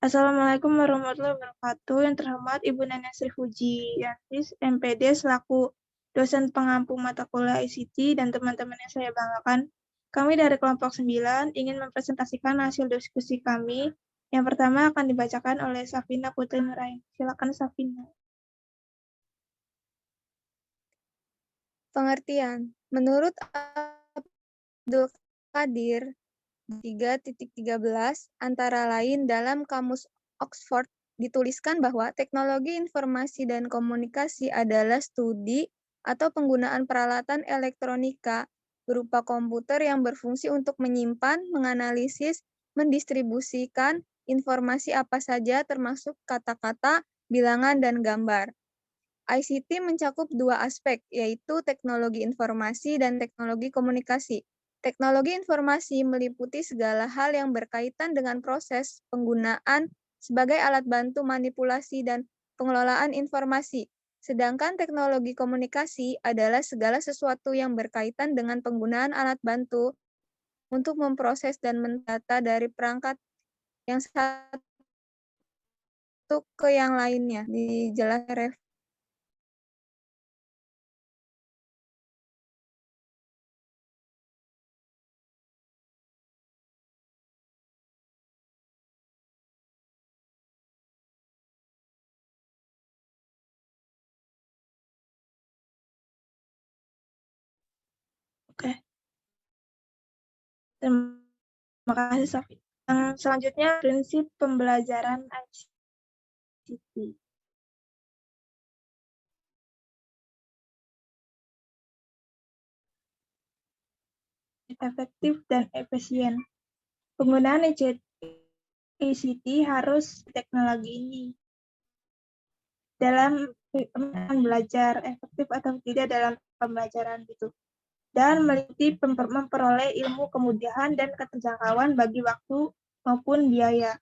Assalamualaikum warahmatullahi wabarakatuh. Yang terhormat Ibu Nenek Sri Fuji Yantis, MPD selaku dosen pengampu mata kuliah ICT dan teman-teman yang saya banggakan. Kami dari kelompok 9 ingin mempresentasikan hasil diskusi kami. Yang pertama akan dibacakan oleh Safina Putri Nurain. Silakan Safina. Pengertian. Menurut Abdul Qadir 3.13 antara lain dalam Kamus Oxford dituliskan bahwa teknologi informasi dan komunikasi adalah studi atau penggunaan peralatan elektronika berupa komputer yang berfungsi untuk menyimpan, menganalisis, mendistribusikan informasi apa saja termasuk kata-kata, bilangan, dan gambar. ICT mencakup dua aspek, yaitu teknologi informasi dan teknologi komunikasi. Teknologi informasi meliputi segala hal yang berkaitan dengan proses penggunaan sebagai alat bantu manipulasi dan pengelolaan informasi. Sedangkan teknologi komunikasi adalah segala sesuatu yang berkaitan dengan penggunaan alat bantu untuk memproses dan mendata dari perangkat yang satu ke yang lainnya. Dijelaskan. Oke. Terima kasih, Safi. Selanjutnya, prinsip pembelajaran ICT. Efektif dan efisien. Penggunaan ICT harus teknologi ini dalam belajar efektif atau tidak dalam pembelajaran gitu, dan meliputi memperoleh ilmu kemudahan dan keterjangkauan bagi waktu maupun biaya.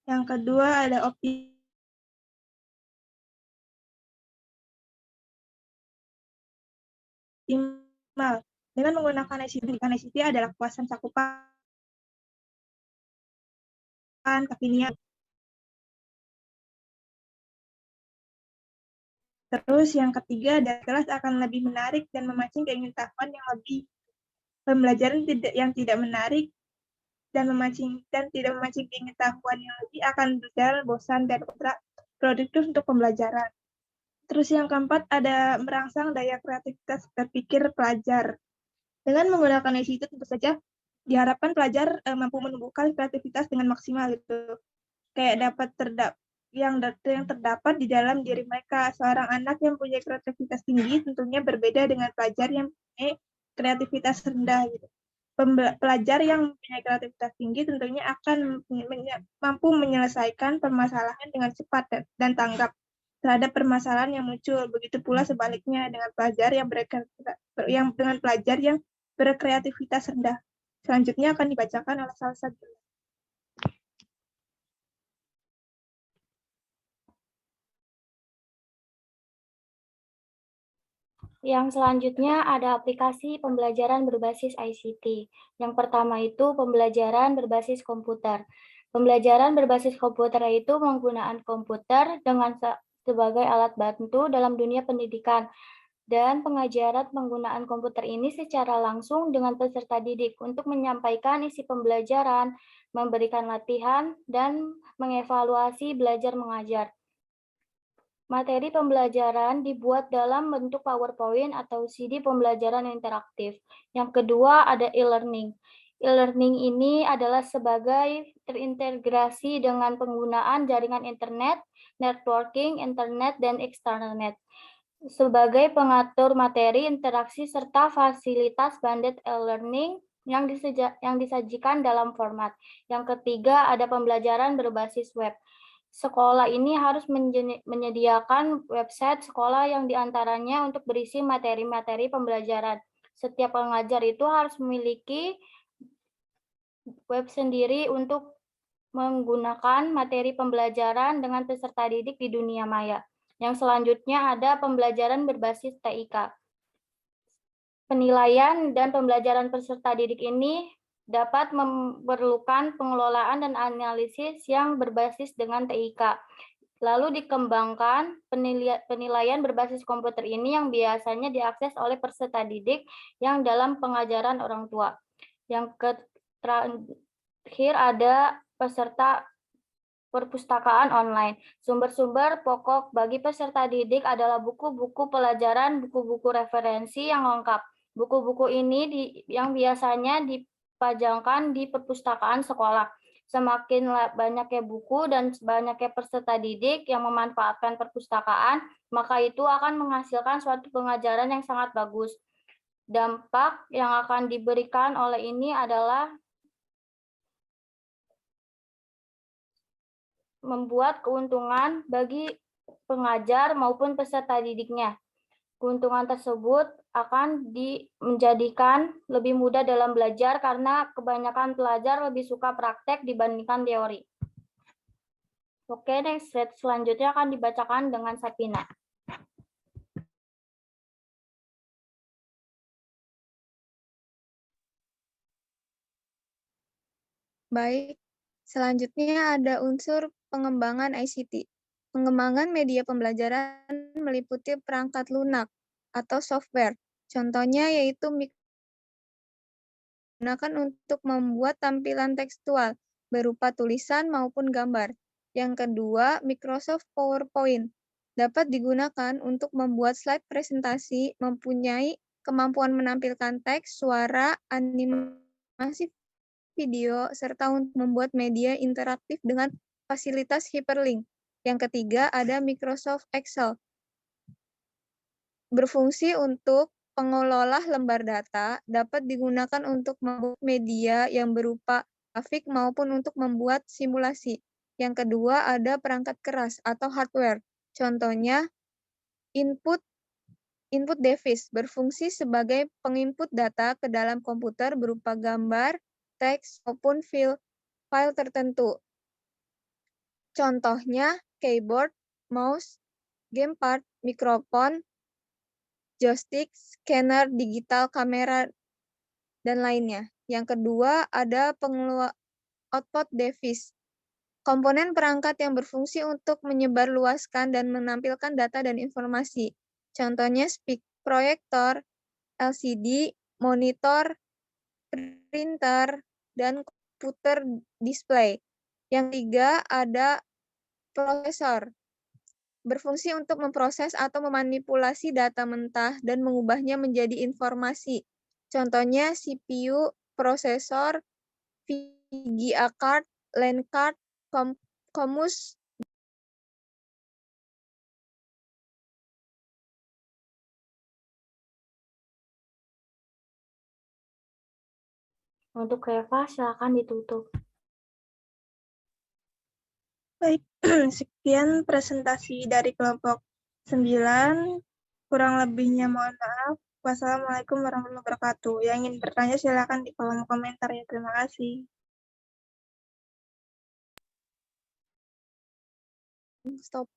Yang kedua ada optimal. Dengan menggunakan ICT adalah kuasaan cakupan kekinian. Terus yang ketiga adalah akan lebih menarik dan memancing keingin-tahuan yang lebih. Pembelajaran yang tidak menarik dan tidak memancing keingin-tahuan yang lebih akan berjalan bosan dan produktif untuk pembelajaran. Terus yang keempat ada merangsang daya kreativitas berpikir pelajar. Dengan menggunakan ICT tentu saja diharapkan pelajar mampu menumbuhkan kreativitas dengan maksimal gitu. Kayak yang terdapat di dalam diri mereka. Seorang anak yang punya kreativitas tinggi tentunya berbeda dengan pelajar yang punya kreativitas rendah gitu. Pelajar yang punya kreativitas tinggi tentunya akan mampu menyelesaikan permasalahan dengan cepat dan tanggap terhadap permasalahan yang muncul. Begitu pula sebaliknya dengan pelajar yang berkreativitas rendah. Selanjutnya akan dibacakan oleh salah satu. Yang selanjutnya ada aplikasi pembelajaran berbasis ICT. Yang pertama itu pembelajaran berbasis komputer. Pembelajaran berbasis komputer itu penggunaan komputer sebagai alat bantu dalam dunia pendidikan dan pengajaran penggunaan komputer ini secara langsung dengan peserta didik untuk menyampaikan isi pembelajaran, memberikan latihan, dan mengevaluasi belajar mengajar. Materi pembelajaran dibuat dalam bentuk PowerPoint atau CD pembelajaran interaktif. Yang kedua ada e-learning. E-learning ini adalah sebagai terintegrasi dengan penggunaan jaringan internet, networking, internet, dan extranet. Sebagai pengatur materi, interaksi, serta fasilitas banded e-learning yang disajikan dalam format. Yang ketiga ada pembelajaran berbasis web. Sekolah ini harus menyediakan website sekolah yang diantaranya untuk berisi materi-materi pembelajaran. Setiap pengajar itu harus memiliki web sendiri untuk menggunakan materi pembelajaran dengan peserta didik di dunia maya. Yang selanjutnya ada pembelajaran berbasis TIK. Penilaian dan pembelajaran peserta didik ini dapat memerlukan pengelolaan dan analisis yang berbasis dengan TIK. Lalu dikembangkan penilaian berbasis komputer ini yang biasanya diakses oleh peserta didik yang dalam pengajaran orang tua. Yang terakhir ada peserta perpustakaan online. Sumber-sumber pokok bagi peserta didik adalah buku-buku pelajaran, buku-buku referensi yang lengkap. Buku-buku ini yang biasanya dipajangkan di perpustakaan sekolah. Semakin banyaknya buku dan banyaknya peserta didik yang memanfaatkan perpustakaan, maka itu akan menghasilkan suatu pengajaran yang sangat bagus. Dampak yang akan diberikan oleh ini adalah membuat keuntungan bagi pengajar maupun peserta didiknya. Keuntungan tersebut akan menjadikan lebih mudah dalam belajar karena kebanyakan pelajar lebih suka praktek dibandingkan teori. Oke, next slide selanjutnya akan dibacakan dengan Sapina. Baik, selanjutnya ada unsur pengembangan ICT. Pengembangan media pembelajaran meliputi perangkat lunak atau software. Contohnya yaitu digunakan untuk membuat tampilan tekstual berupa tulisan maupun gambar. Yang kedua, Microsoft PowerPoint dapat digunakan untuk membuat slide presentasi, mempunyai kemampuan menampilkan teks, suara, animasi video, serta untuk membuat media interaktif dengan fasilitas hyperlink. Yang ketiga, ada Microsoft Excel. Berfungsi untuk pengelola lembar data, dapat digunakan untuk membuat media yang berupa grafik maupun untuk membuat simulasi. Yang kedua, ada perangkat keras atau hardware. Contohnya, input device berfungsi sebagai penginput data ke dalam komputer berupa gambar, teks, maupun file tertentu. Contohnya, keyboard, mouse, gamepad, mikrofon, joystick, scanner digital, kamera, dan lainnya. Yang kedua, ada output device. Komponen perangkat yang berfungsi untuk menyebarluaskan dan menampilkan data dan informasi. Contohnya, proyektor, LCD, monitor, printer, dan komputer display. Yang tiga, ada prosesor. Berfungsi untuk memproses atau memanipulasi data mentah dan mengubahnya menjadi informasi. Contohnya CPU, prosesor, VGA card, LAN card, COMUS. Untuk Eva, silakan ditutup. Baik, sekian presentasi dari kelompok 9. Kurang lebihnya mohon maaf. Wassalamualaikum warahmatullahi wabarakatuh. Yang ingin bertanya silakan di kolom komentar ya. Terima kasih. Stop.